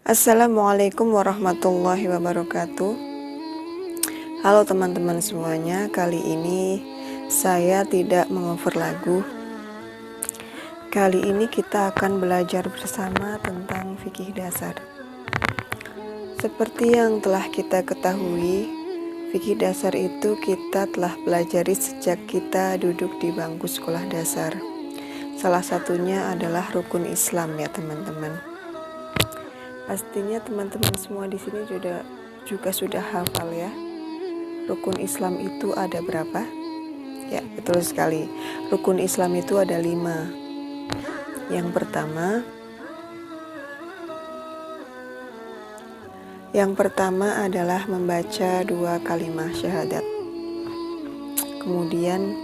Assalamualaikum warahmatullahi wabarakatuh. Halo teman-teman semuanya, kali ini saya tidak mengover lagu. Kali ini kita akan belajar bersama tentang fikih dasar. Seperti yang telah kita ketahui, fikih dasar itu kita telah pelajari sejak kita duduk di bangku sekolah dasar. Salah satunya adalah rukun Islam ya teman-teman. Pastinya teman-teman semua di sini juga sudah hafal ya. Rukun Islam itu ada berapa? Ya, betul sekali. Rukun Islam itu ada 5. Yang pertama adalah membaca 2 kalimat syahadat. Kemudian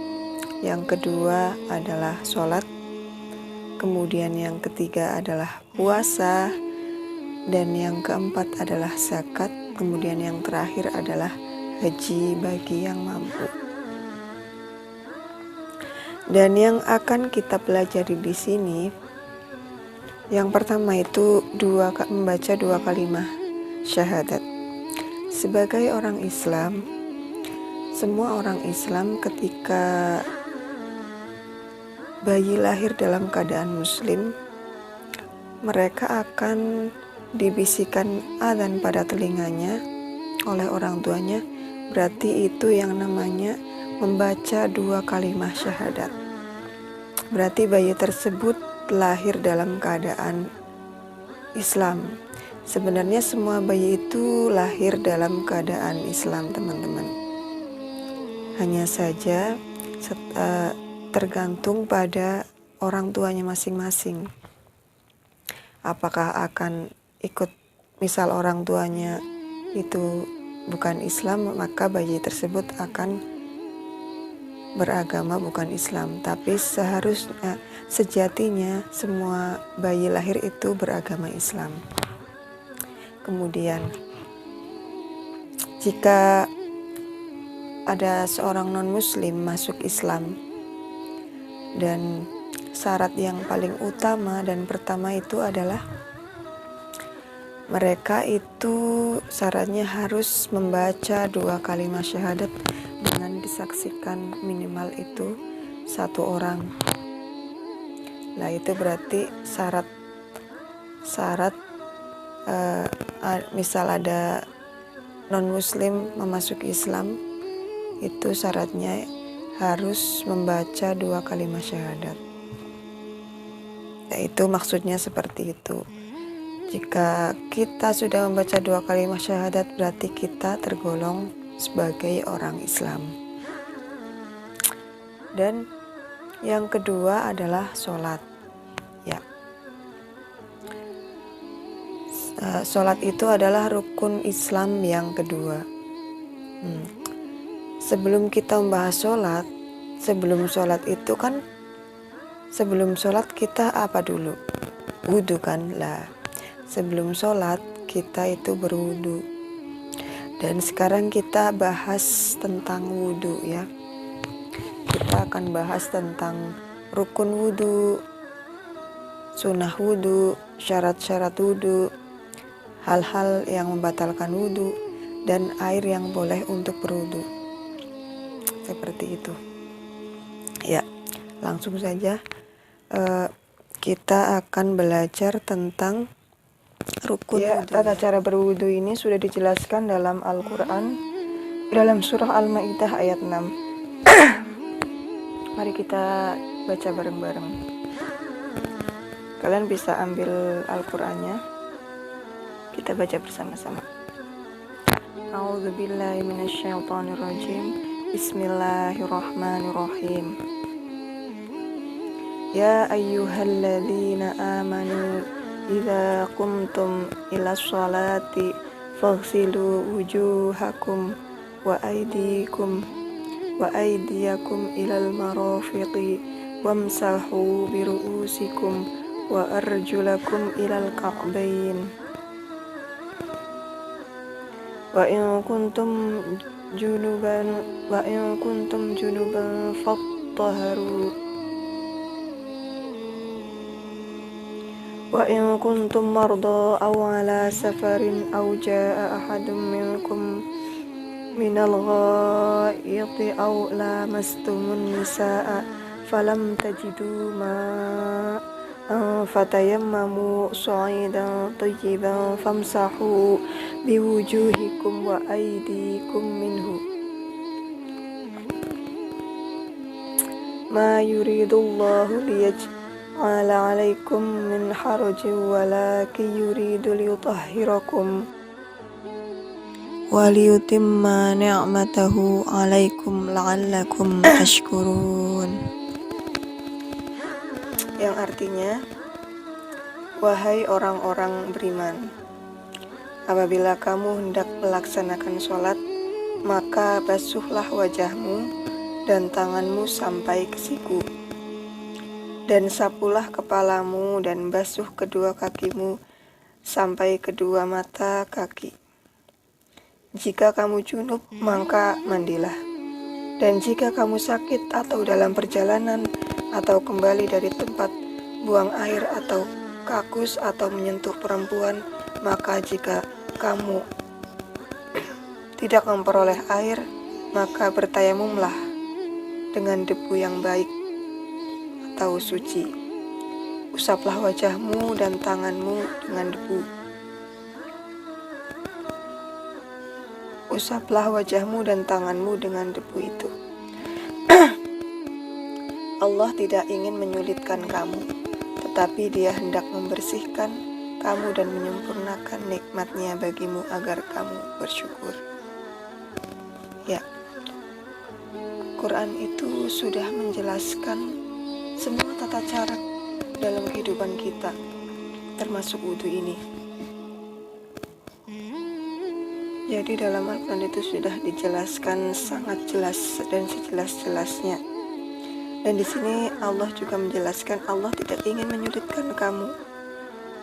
yang kedua adalah sholat. Kemudian yang ketiga adalah puasa. Dan yang keempat adalah zakat. Kemudian yang terakhir adalah haji bagi yang mampu. Dan yang akan kita pelajari di sini, yang pertama itu membaca 2 kalimat syahadat. Sebagai orang Islam, semua orang Islam ketika bayi lahir dalam keadaan muslim, mereka akan dibisikkan adzan pada telinganya oleh orang tuanya. Berarti itu yang namanya membaca 2 kalimat syahadat. Berarti bayi tersebut lahir dalam keadaan Islam. Sebenarnya semua bayi itu lahir dalam keadaan Islam teman-teman. Hanya saja tergantung pada orang tuanya masing-masing. Apakah akan ikut, misal orang tuanya itu bukan Islam, maka bayi tersebut akan beragama bukan Islam. Tapi sejatinya semua bayi lahir itu beragama Islam. Kemudian jika ada seorang non-muslim masuk Islam, dan syarat yang paling utama dan pertama itu adalah mereka itu syaratnya harus membaca 2 kalimat syahadat dengan disaksikan minimal itu 1 orang. Nah itu berarti syarat misal ada non muslim memasuki Islam, itu syaratnya harus membaca 2 kalimat syahadat. Yaitu maksudnya seperti itu. Jika kita sudah membaca 2 kalimat syahadat, berarti kita tergolong sebagai orang Islam. Dan yang kedua adalah sholat. Ya. Sholat itu adalah rukun Islam yang kedua. Sebelum kita membahas sholat, sebelum sholat kita apa dulu? Wudu kan lah. Sebelum sholat kita itu berwudu. Dan sekarang kita bahas tentang wudu ya. Kita akan bahas tentang rukun wudu, sunnah wudu, syarat-syarat wudu, hal-hal yang membatalkan wudu, dan air yang boleh untuk berwudu. Seperti itu. Ya, langsung saja kita akan belajar tentang rukun wudu. Tata cara berwudu ini sudah dijelaskan dalam Al-Quran, dalam surah Al-Ma'idah ayat 6. Mari kita baca bareng-bareng. Kalian bisa ambil Al-Qurannya, kita baca bersama-sama. A'udzubillahi minasyaitonirrajim. Bismillahirrahmanirrahim. Ya ayyuhalladzina amanu idza qumtum ila sholati faghsilu wujuhakum wa aydiyakum ilal marafiqi wamsahu biru'usikum wa arjulakum ilal ka'bayn wa in kuntum junuban fattaharu وإن كنتم مرضى أو على سفر أو جاء أحد منكم من الغائط أو لامستم النساء فلم تجدوا ماء فتيمموا صعيدا طيبا فامسحوا بوجوهكم وأيديكم منه ما يريد الله ليجعل عليكم من حرج ولكن يريد ليطهركم وليتم نعمته عليكم لعلكم تشكرون. Yang artinya, wahai orang-orang beriman, apabila kamu hendak melaksanakan sholat, maka basuhlah wajahmu dan tanganmu sampai ke siku, dan sapulah kepalamu dan basuh kedua kakimu sampai kedua mata kaki. Jika kamu junub, maka mandilah. Dan jika kamu sakit atau dalam perjalanan atau kembali dari tempat buang air atau kakus atau menyentuh perempuan, maka jika kamu tidak memperoleh air, maka bertayamumlah dengan debu yang baik atau suci. Usaplah wajahmu dan tanganmu dengan debu. Usaplah wajahmu dan tanganmu dengan debu itu. Allah tidak ingin menyulitkan kamu, tetapi Dia hendak membersihkan kamu dan menyempurnakan nikmat-Nya bagimu agar kamu bersyukur. Ya, Quran itu sudah menjelaskan semua tata cara dalam kehidupan kita, termasuk wudhu ini. Jadi dalam Al-Quran itu sudah dijelaskan sangat jelas dan sejelas-jelasnya. Dan di sini Allah juga menjelaskan Allah tidak ingin menyulitkan kamu,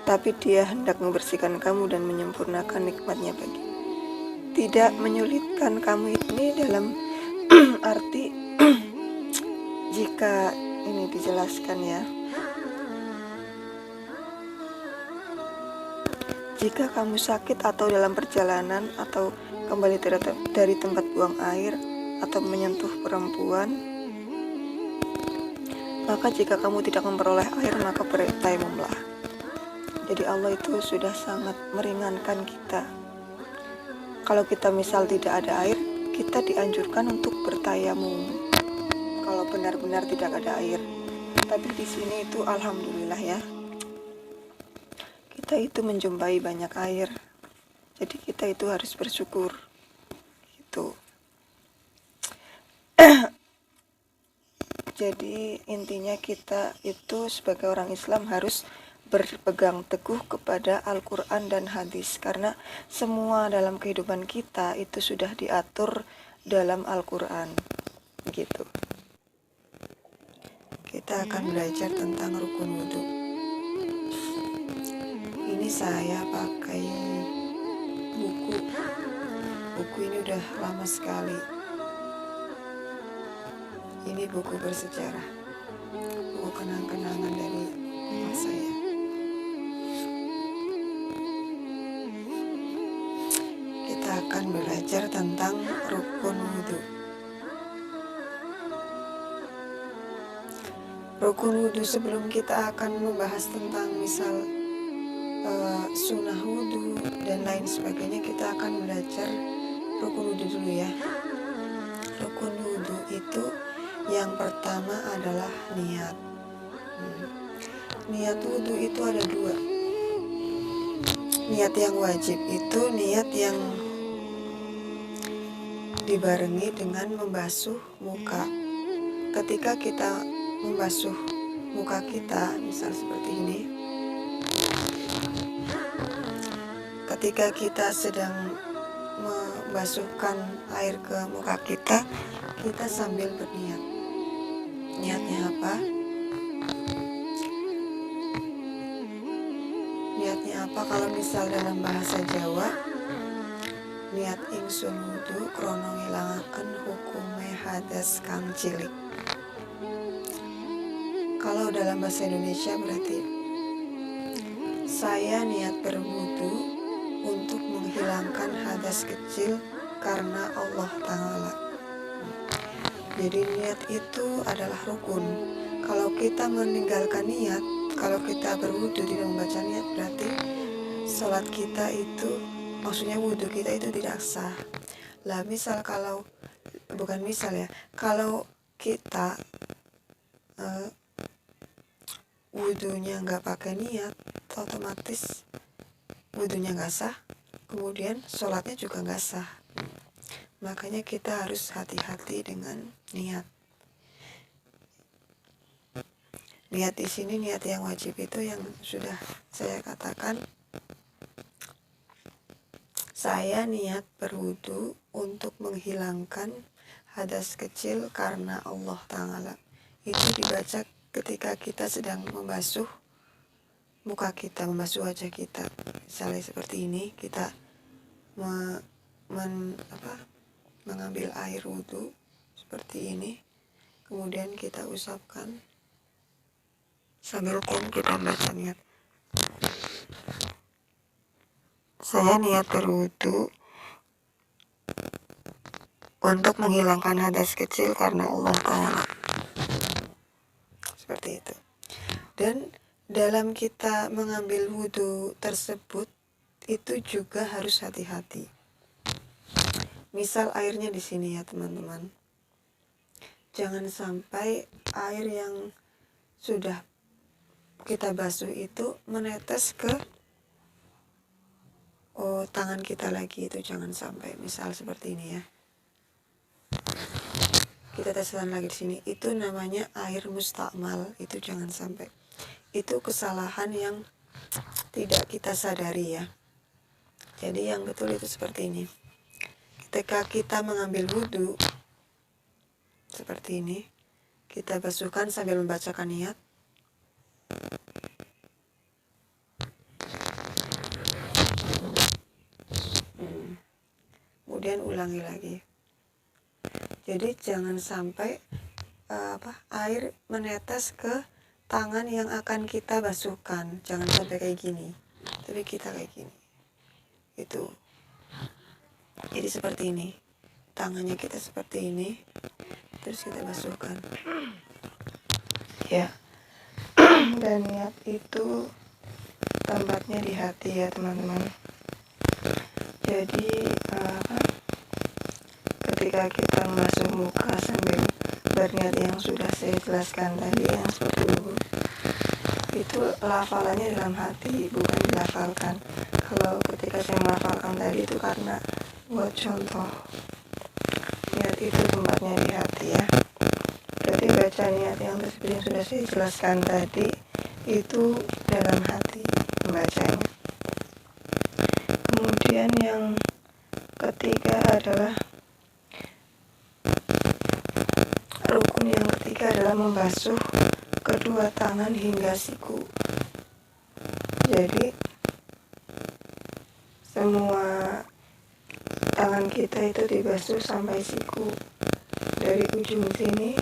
tapi Dia hendak membersihkan kamu dan menyempurnakan nikmat-Nya bagi. Tidak menyulitkan kamu ini dalam arti jika ini dijelaskan ya. Jika kamu sakit atau dalam perjalanan atau kembali dari tempat buang air atau menyentuh perempuan, maka jika kamu tidak memperoleh air, maka bertayamumlah. Jadi Allah itu sudah sangat meringankan kita. Kalau kita misal tidak ada air, kita dianjurkan untuk bertayamum. Kalau benar-benar tidak ada air. Tapi di sini itu alhamdulillah ya. Kita itu menjumpai banyak air. Jadi kita itu harus bersyukur. Gitu. Jadi intinya kita itu sebagai orang Islam harus berpegang teguh kepada Al-Quran dan hadis, karena semua dalam kehidupan kita itu sudah diatur dalam Al-Quran gitu. Kita akan belajar tentang rukun wudhu. Ini saya pakai buku ini udah lama sekali. Ini buku bersejarah, buku kenang-kenangan dari masa saya. Kita akan belajar tentang rukun wudhu. Rukun wudhu, sebelum kita akan membahas tentang misal sunnah wudhu dan lain sebagainya, kita akan belajar rukun wudhu dulu ya. Rukun wudhu itu yang pertama adalah niat. Niat wudhu itu ada dua. Niat yang wajib itu niat yang dibarengi dengan membasuh muka. Ketika kita membasuh muka kita, misal seperti ini. Ketika kita sedang membasuhkan air ke muka kita, kita sambil berniat. Niatnya apa? Niatnya apa? Kalau misal dalam bahasa Jawa, niat ingsun wudhu krono ngilangaken hukume hadas kang cilik. Kalau dalam bahasa Indonesia berarti Saya niat berwudu untuk menghilangkan hadas kecil karena Allah Ta'ala. Jadi niat itu adalah rukun. Kalau kita meninggalkan niat, kalau kita berwudu tidak membaca niat, berarti sholat kita itu, maksudnya wudu kita itu tidak sah. Lah misal kalau, bukan misal ya, kalau kita wudunya nggak pakai niat, otomatis wudunya nggak sah, kemudian sholatnya juga nggak sah. Makanya kita harus hati-hati dengan niat. Niat di sini, niat yang wajib itu yang sudah saya katakan. Saya niat berwudu untuk menghilangkan hadas kecil karena Allah Ta'ala. Itu dibaca ketika kita sedang membasuh muka kita, membasuh wajah kita. Misalnya seperti ini, kita mengambil air wudu seperti ini, kemudian kita usapkan sambil kita baca niat. Saya niat berwudu untuk menghilangkan hadas kecil karena Allah Ta'ala. Seperti itu. Dan dalam kita mengambil wudu tersebut itu juga harus hati-hati. Misal airnya di sini ya teman-teman. Jangan sampai air yang sudah kita basuh itu menetes ke tangan kita lagi, itu jangan sampai. Misal seperti ini ya. Kita teskan lagi di sini, itu namanya air mustakmal, itu jangan sampai. Itu kesalahan yang tidak kita sadari ya. Jadi yang betul itu seperti ini. Ketika kita mengambil wudu seperti ini, kita basuhkan sambil membacakan niat. Kemudian ulangi lagi. Jadi jangan sampai air menetes ke tangan yang akan kita basuhkan. Jangan sampai kayak gini. Tapi kita kayak gini. Itu. Jadi seperti ini. Tangannya kita seperti ini. Terus kita basuhkan. Ya. Dan niat itu tempatnya di hati ya teman-teman. Jadi ketika kita membasuh muka sambil berniat yang sudah saya jelaskan tadi, yang seperti itu lafalannya dalam hati, bukan dilafalkan. Kalau ketika saya melafalkan tadi itu karena buat contoh. Niat itu tempatnya di hati ya. Berarti baca niat yang tersebut yang sudah saya jelaskan tadi itu dalam hati membacanya. Kemudian yang ketiga adalah rukun yang ketiga adalah membasuh kedua tangan hingga siku. Jadi semua tangan kita itu dibasuh sampai siku. Dari ujung sini,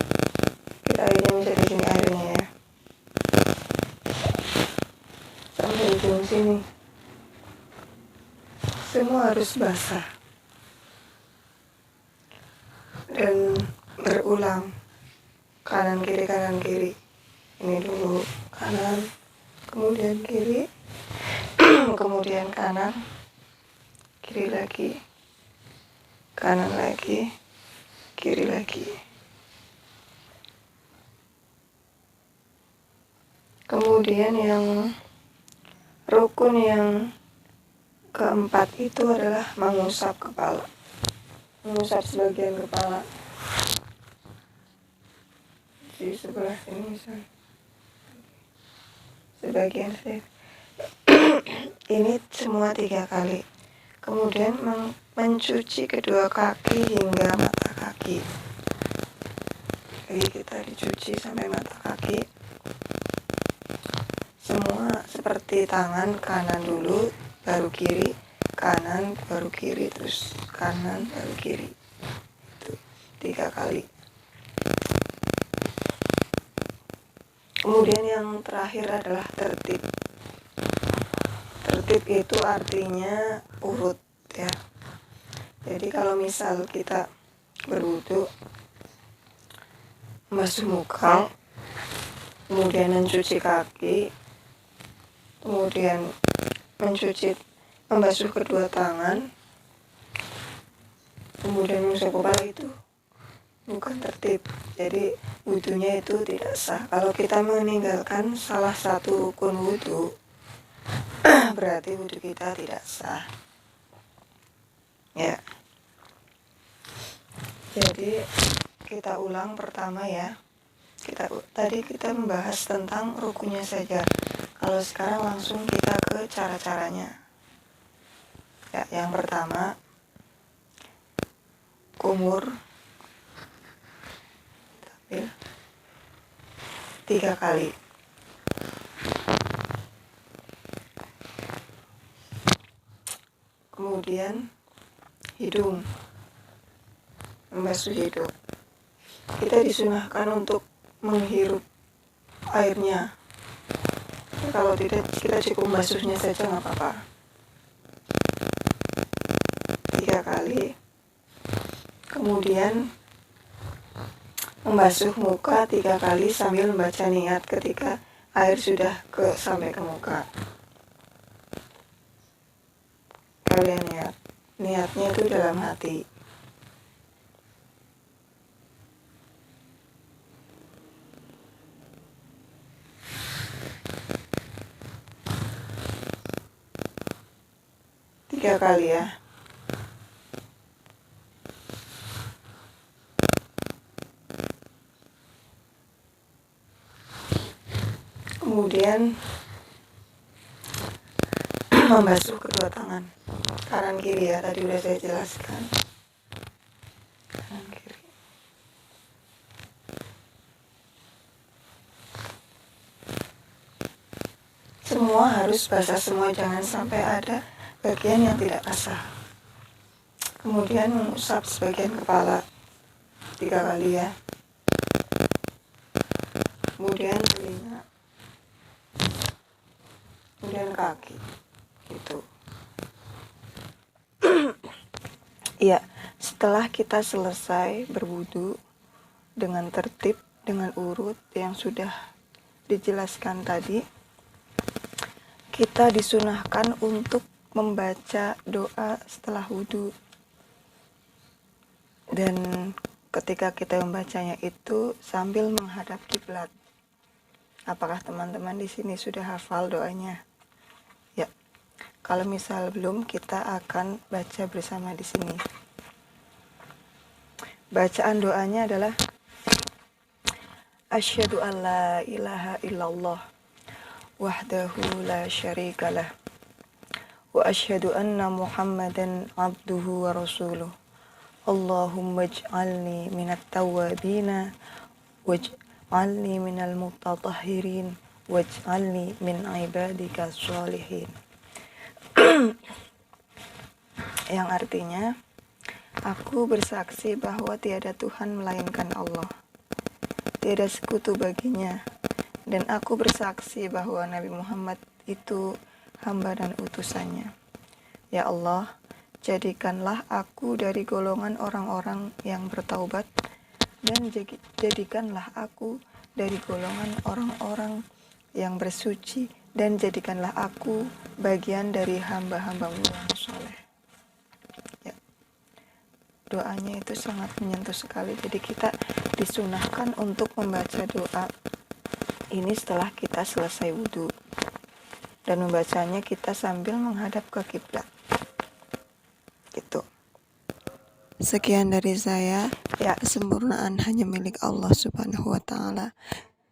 kita airnya bisa di sini airnya ya. Sampai ujung sini. Semua harus basah. Dan berulang. Kanan kiri. Ini dulu kanan, kemudian kiri, kemudian kanan, kiri lagi, kanan lagi, kiri lagi. Kemudian yang rukun yang keempat itu adalah mengusap kepala, mengusap sebagian kepala. Di sebelah sini misalnya sebagian saya ini semua 3 kali. Kemudian mencuci kedua kaki hingga mata kaki. Jadi kita dicuci sampai mata kaki. Semua seperti tangan, kanan dulu baru kiri, kanan baru kiri, terus kanan baru kiri. Itu 3 kali. Kemudian yang terakhir adalah tertib. Tertib itu artinya urut ya. Jadi kalau misal kita berwudu, membasuh muka, kemudian mencuci kaki, kemudian membasuh kedua tangan, kemudian mengusap kepala, itu bukan tertib. Jadi wudunya itu tidak sah. Kalau kita meninggalkan salah satu rukun wudu, berarti wudu kita tidak sah. Ya. Jadi kita ulang pertama ya. Tadi kita membahas tentang rukunnya saja. Kalau sekarang langsung kita ke cara-caranya. Ya, yang pertama, kumur 3 kali. Kemudian hidung, membasuh hidung. Kita disunahkan untuk menghirup airnya. Kalau tidak, kita cukup membasuhnya saja nggak apa-apa. 3 kali. Kemudian membasuh muka 3 kali sambil membaca niat ketika air sudah sampai ke muka. Kalian niatnya itu dalam hati. Tiga kali ya. Kemudian membasuh kedua tangan, kanan kiri ya, tadi udah saya jelaskan. Kanan kiri. Semua harus basah semua, jangan sampai ada bagian yang tidak basah. Kemudian mengusap sebagian kepala 3 kali ya. Kemudian telinga, kemudian kaki, gitu. Ya, setelah kita selesai berwudu dengan tertib, dengan urut yang sudah dijelaskan tadi, kita disunahkan untuk membaca doa setelah wudu. Dan ketika kita membacanya itu sambil menghadap kiblat. Apakah teman-teman di sini sudah hafal doanya? Ya. Kalau misal belum, kita akan baca bersama di sini. Bacaan doanya adalah Asyhadu an la ilaha illallah wahdahu la syarikalah wa asyhadu anna Muhammadan abduhu wa rasuluh. Allahumma ij'alni minat tawwabina waj'alni minal mutatahhirin waj'alni min ibadika sholihin. Yang artinya, aku bersaksi bahwa tiada Tuhan melainkan Allah, tiada sekutu baginya, dan aku bersaksi bahwa Nabi Muhammad itu hamba dan utusannya. Ya Allah, jadikanlah aku dari golongan orang-orang yang bertaubat, dan jadikanlah aku dari golongan orang-orang yang bersuci, dan jadikanlah aku bagian dari hamba-hambamu yang soleh. Ya. Doanya itu sangat menyentuh sekali. Jadi kita disunahkan untuk membaca doa ini setelah kita selesai wudhu, dan membacanya kita sambil menghadap ke kiblat. Gitu. Sekian dari saya. Ya, kesempurnaan hanya milik Allah Subhanahu wa Ta'ala.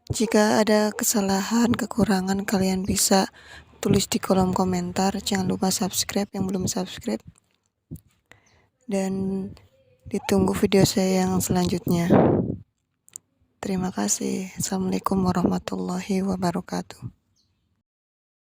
Jika ada kesalahan, kekurangan, kalian bisa tulis di kolom komentar. Jangan lupa subscribe yang belum subscribe, dan ditunggu video saya yang selanjutnya. Terima kasih. Assalamualaikum warahmatullahi wabarakatuh.